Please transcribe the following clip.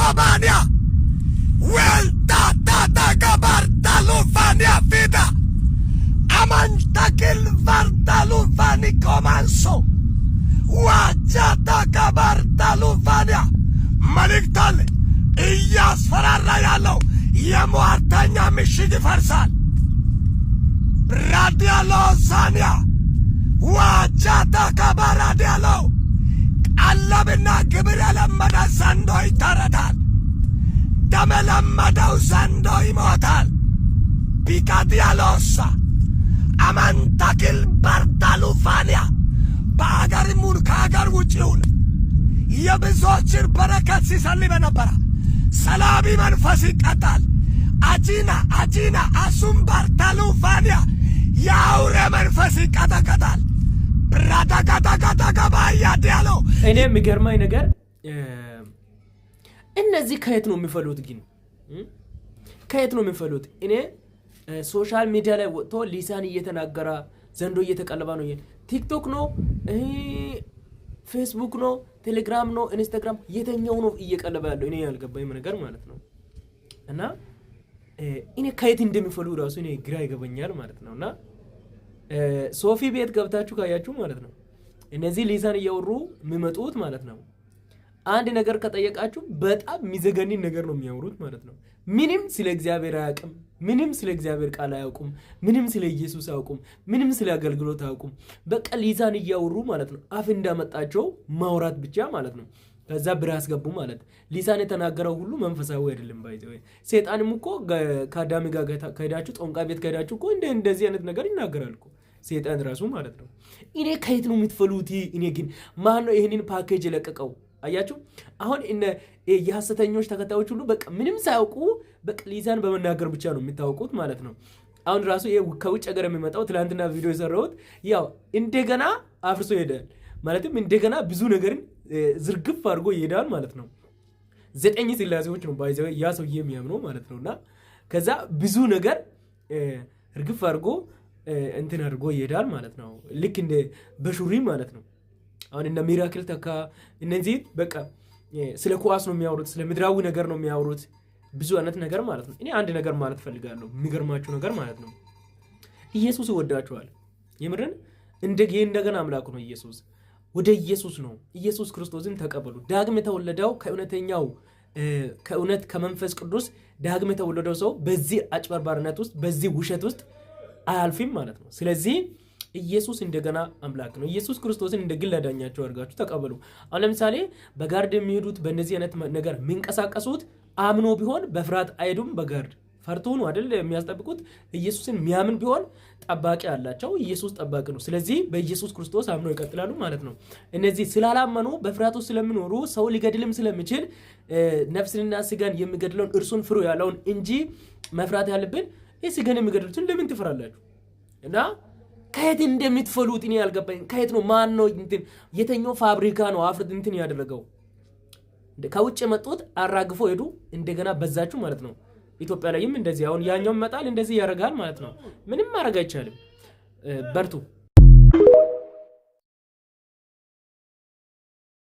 Romania. Welta tata gabartalufania vida. Amantakil vartalufani komanso. Wajata gabartalufania. Maliktale. እያስፈራራ ያለው የሟርተኛ ምሽግ ይፈርሳል። ራዲያሎሳኒያ ዋጃታ ከባራዲያለው ቀለብና ግብር የለመደ ዘንዶ ይታረዳል። ደም የለመደው ዘንዶ ይሞታል። ቢካዲያሎሳ አማንታኪል ባርታሉፋንያ በአገርም ይሁን ከአገር ውጭ ይሁን የብዙዎችን በረከት ሲሰልም ነበረ። ሰላቢ መንፈስ ይቀጣል። አጂና አሱም ባርታሉፋንያ የአውሬ መንፈስ ይቀጠቀጣል። ብራዳጋዳጋዳጋባያ ዲያለው እኔ የሚገርማኝ ነገር እነዚህ ከየት ነው የሚፈሉት? ግን ከየት ነው የሚፈሉት? እኔ ሶሻል ሚዲያ ላይ ወጥቶ ሊሳን እየተናገረ ዘንዶ እየተቀለባ ነው። ቲክቶክ ነው፣ ፌስቡክ ነው፣ ቴሌግራም ነው፣ ኢንስታግራም የተኛው ነው እየቀለበ ያለው? እኔ ያልገባኝ ነገር ማለት ነው። እና እኔ ከየት እንደሚፈሉ ራሱ እኔ ግራ ይገባኛል ማለት ነውና ሶፊ ቤት ገብታችሁ ካያችሁ ማለት ነው እነዚህ ሊሳን እያወሩ የሚመጡት ማለት ነው አንድ ነገር ከጠየቃችሁ በጣም የሚዘገንን ነገር ነው የሚያወሩት ማለት ነው። ምንም ስለ እግዚአብሔር አያውቁም፣ ምንም ስለ እግዚአብሔር ቃል አያውቁም፣ ምንም ስለ ኢየሱስ አያውቁም፣ ምንም ስለ አገልግሎት አያውቁም። በቃ ሊሳን እያወሩ ማለት ነው አፍ እንዳመጣቸው ማውራት ብቻ ማለት ነው። ከዛ ብር ያስገቡ ማለት ሊሳን የተናገረው ሁሉ መንፈሳዊ አይደለም። ባይዘው ሰይጣንም እኮ ከአዳም ጋር ከሄዳችሁ ጦንቃ ቤት ከሄዳችሁ እኮ እንደዚህ አይነት ነገር ይናገራል እኮ ሰይጣን ራሱ ማለት ነው። እኔ ከየት ነው የምትፈሉት? እኔ ግን ማን ነው ይሄንን ፓኬጅ ለቀቀው? አያችሁ አሁን የሐሰተኞች ተከታዮች ሁሉ በቃ ምንም ሳያውቁ በቃ ሊሳን በመናገር ብቻ ነው የሚታወቁት ማለት ነው። አሁን ራሱ ከውጭ ሀገር የሚመጣው ትላንትና ቪዲዮ የሰራሁት ያው እንደገና አፍርሶ ይሄዳል ማለትም እንደገና ብዙ ነገርን ዝርግፍ አድርጎ ይሄዳል ማለት ነው። 9 ስላሴዎች ነው ባይዘው ያ ሰው የሚያምነው ማለት ነውና ከዛ ብዙ ነገር እርግፍ አድርጎ እንትን አድርጎ ይሄዳል ማለት ነው። ልክ እንደ በሹሪ ማለት ነው። አሁን እና ሚራክል ተካ እነዚህ በቃ ስለ ኳስ ነው የሚያወሩት፣ ስለ ምድራዊ ነገር ነው የሚያወሩት፣ ብዙ አይነት ነገር ማለት ነው። እኔ አንድ ነገር ማለት ፈልጋለሁ፣ የሚገርማችሁ ነገር ማለት ነው። ኢየሱስ ይወዳችኋል። የምርን እንደገና አምላኩ ነው ኢየሱስ። ወደ ኢየሱስ ነው ኢየሱስ ክርስቶስን ተቀበሉ። ዳግም የተወለደው ከእውነት ከመንፈስ ቅዱስ ዳግም የተወለደው ሰው በዚህ አጭበርባርነት ውስጥ በዚህ ውሸት ውስጥ አያልፍም ማለት ነው። ስለዚህ ኢየሱስ እንደገና አምላክ ነው። ኢየሱስ ክርስቶስን እንደ ግል አዳኛቸው አድርጋችሁ ተቀበሉ። አሁን ለምሳሌ በጋርድ የሚሄዱት በእነዚህ አይነት ነገር የሚንቀሳቀሱት አምኖ ቢሆን በፍርሃት አይሄዱም። በጋርድ ፈርቶ ነው አይደል የሚያስጠብቁት። ኢየሱስን የሚያምን ቢሆን ጠባቂ አላቸው። ኢየሱስ ጠባቂ ነው። ስለዚህ በኢየሱስ ክርስቶስ አምኖ ይቀጥላሉ ማለት ነው። እነዚህ ስላላመኑ በፍርሃት ውስጥ ስለሚኖሩ ሰው ሊገድልም ስለሚችል ነፍስንና ስጋን የሚገድለውን እርሱን ፍሩ ያለውን እንጂ መፍራት ያለብን ይህ ስጋን የሚገድሉትን ለምን ትፈራላችሁ? እና ከየት እንደምትፈሉት እኔ ያልገባኝ ከየት ነው? ማን ነው እንትን የተኛው ፋብሪካ ነው አፍርት እንትን ያደረገው? ከውጭ መጡት አራግፎ ሄዱ። እንደገና በዛችሁ ማለት ነው። ኢትዮጵያ ላይም እንደዚህ አሁን ያኛው መጣል እንደዚህ ያረጋል ማለት ነው። ምንም ማድረግ አይቻልም። በርቱ።